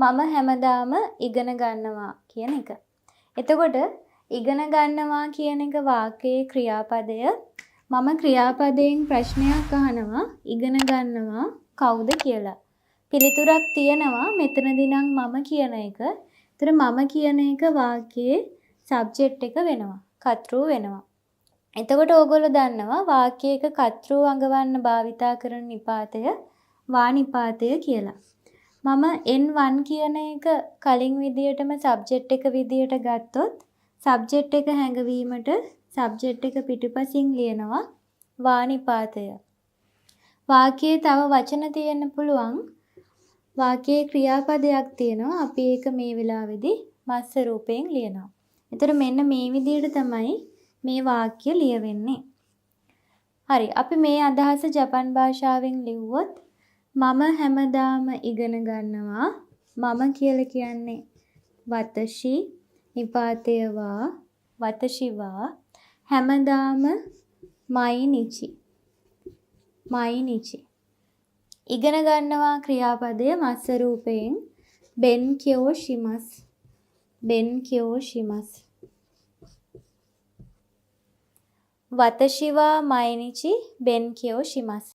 මම හැමදාම ඉගෙන ගන්නවා කියන එක. එතකොට ඉගෙන ගන්නවා කියන එක වාක්‍යයේ ක්‍රියාපදය. මම ක්‍රියාපදයෙන් ප්‍රශ්නයක් අහනවා ඉගෙන ගන්නවා කවුද කියලා. පිළිතුරක් තියෙනවා මෙතනදී නම් මම කියන එක. ඒතර මම කියන එක වාක්‍යයේ සබ්ජෙක්ට් එක වෙනවා. කර්තෘ වෙනවා. එතකොට ඕගොල්ලෝ දන්නවා වාක්‍යයක කර්තෘ අඟවන්න භාවිතා කරන නිපාතය වා නිපාතය කියලා. මම N1 කියන එක කලින් විදියටම සබ්ජෙක්ට් එක විදියට ගත්තොත් සබ්ජෙක්ට් එක හැඟවීමට සබ්ජෙක්ට් එක පිටුපසින් ලියනවා වා නිපාතය. වාක්‍යයේ තව වචන තියෙන්න පුළුවන්. වාක්‍යයේ ක්‍රියාපදයක් තියෙනවා. අපි ඒක මේ වෙලාවේදී මත්ස්‍ය රූපයෙන් ලියනවා. ඒතර මෙන්න මේ විදියට තමයි මේ වාක්‍ය ලියවෙන්නේ. හරි. අපි මේ අදහස ජපන් භාෂාවෙන් ලිව්වොත් මම හැමදාම ඉගෙන ගන්නවා. මම කියලා කියන්නේ වතෂි නිපාතය වා වතෂි වා හැමදාම මයිනිචි. මයිනිචි. ඉගෙන ගන්නවා ක්‍රියාපදය මත්ස්‍ය රූපයෙන් බෙන්කියෝ ශිමස්. බෙන්කියෝ ශිමස්. වතෂි වා මයිනිචි බෙන්කියෝ ශිමස්.